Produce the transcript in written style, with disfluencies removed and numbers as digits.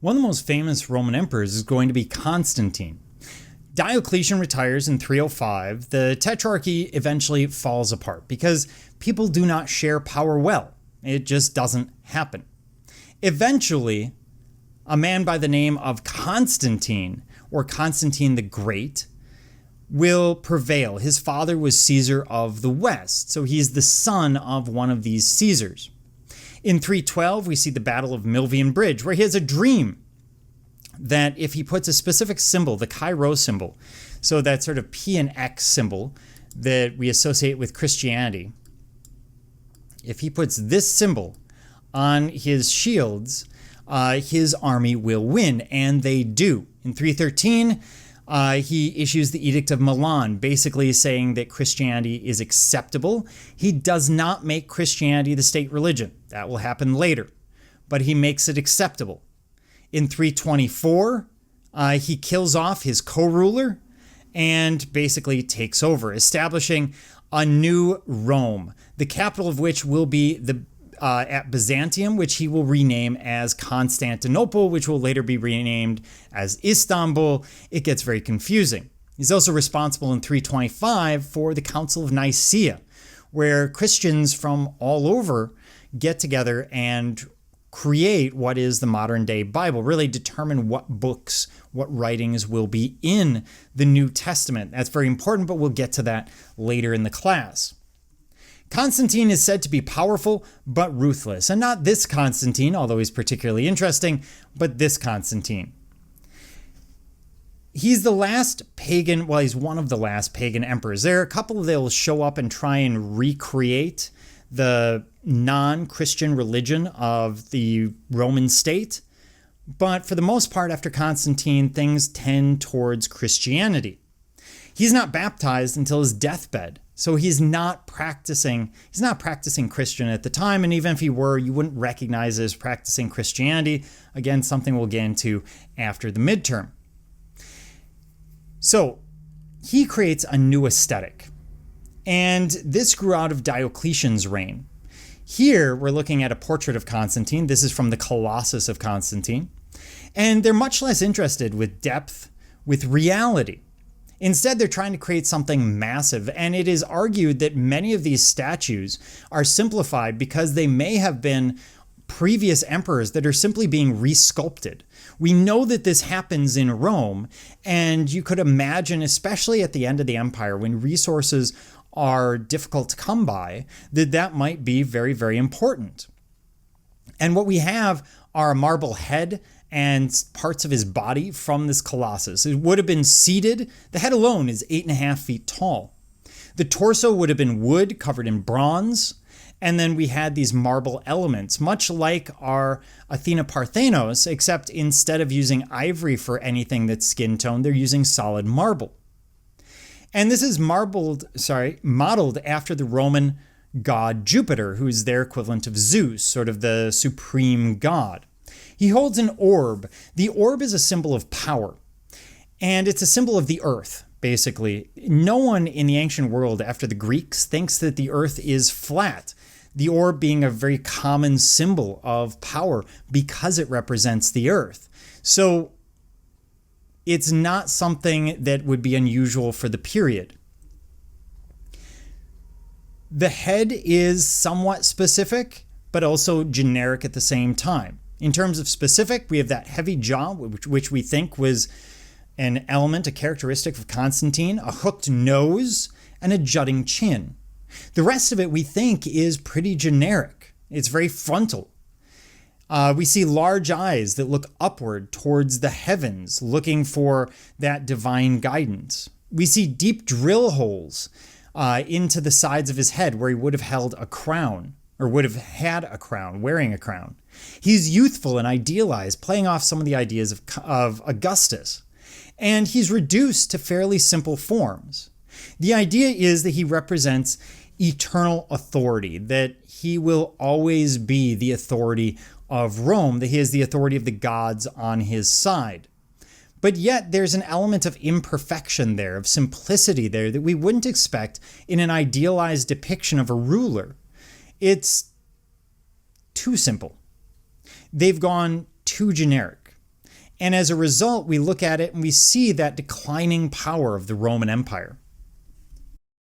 One of the most famous Roman emperors is going to be Constantine. Diocletian retires in 305. The tetrarchy eventually falls apart because people do not share power well. It just doesn't happen. Eventually, a man by the name of Constantine, or Constantine the Great, will prevail. His father was Caesar of the West, so he's the son of one of these Caesars. In 312, we see the Battle of Milvian Bridge, where he has a dream that if he puts a specific symbol, the Chi-Rho symbol, so that sort of P and X symbol that we associate with Christianity, if he puts this symbol on his shields, his army will win, and they do. In 313, he issues the Edict of Milan, basically saying that Christianity is acceptable. He does not make Christianity the state religion. That will happen later, but he makes it acceptable. In 324, he kills off his co-ruler and basically takes over, establishing a new Rome, the capital of which will be at Byzantium, which he will rename as Constantinople, which will later be renamed as Istanbul. It gets very confusing. He's also responsible in 325 for the Council of Nicaea, where Christians from all over get together and create what is the modern day Bible, really determine what books, what writings will be in the New Testament. That's very important, but we'll get to that later in the class. Constantine is said to be powerful but ruthless, and not this Constantine, although he's particularly interesting, but this Constantine. He's the last pagan, well, he's one of the last pagan emperors. There are a couple that will show up and try and recreate the non-Christian religion of the Roman state, but for the most part, after Constantine, things tend towards Christianity. He's not baptized until his deathbed, so he's not practicing Christian at the time, and even if he were, you wouldn't recognize it as practicing Christianity. Again, something we'll get into after the midterm. So he creates a new aesthetic, and this grew out of Diocletian's reign. Here, we're looking at a portrait of Constantine. This is from the Colossus of Constantine, and they're much less interested with depth, with reality. Instead, they're trying to create something massive, and it is argued that many of these statues are simplified because they may have been previous emperors that are simply being resculpted. We know that this happens in Rome, and you could imagine, especially at the end of the empire, when resources are difficult to come by, that might be very, very important. And what we have are a marble head and parts of his body from this Colossus. It would have been seated. The head alone is 8.5 feet tall. The torso would have been wood covered in bronze. And then we had these marble elements, much like our Athena Parthenos, except instead of using ivory for anything that's skin tone, they're using solid marble. And this is modeled after the Roman god Jupiter, who's their equivalent of Zeus, sort of the supreme god. He holds an orb. The orb is a symbol of power, and it's a symbol of the earth, basically. No one in the ancient world, after the Greeks, thinks that the earth is flat, the orb being a very common symbol of power because it represents the earth. So it's not something that would be unusual for the period. The head is somewhat specific, but also generic at the same time. In terms of specific, we have that heavy jaw, which we think was an element, a characteristic of Constantine, a hooked nose, and a jutting chin. The rest of it, we think, is pretty generic. It's very frontal. We see large eyes that look upward towards the heavens, looking for that divine guidance. We see deep drill holes into the sides of his head where he would have held a crown, or would have had a crown, wearing a crown. He's youthful and idealized, playing off some of the ideas of Augustus. And he's reduced to fairly simple forms. The idea is that he represents eternal authority, that he will always be the authority of Rome, that he has the authority of the gods on his side. But yet there's an element of imperfection there, of simplicity there, that we wouldn't expect in an idealized depiction of a ruler. It's too simple. They've gone too generic. And as a result, we look at it and we see that declining power of the Roman Empire.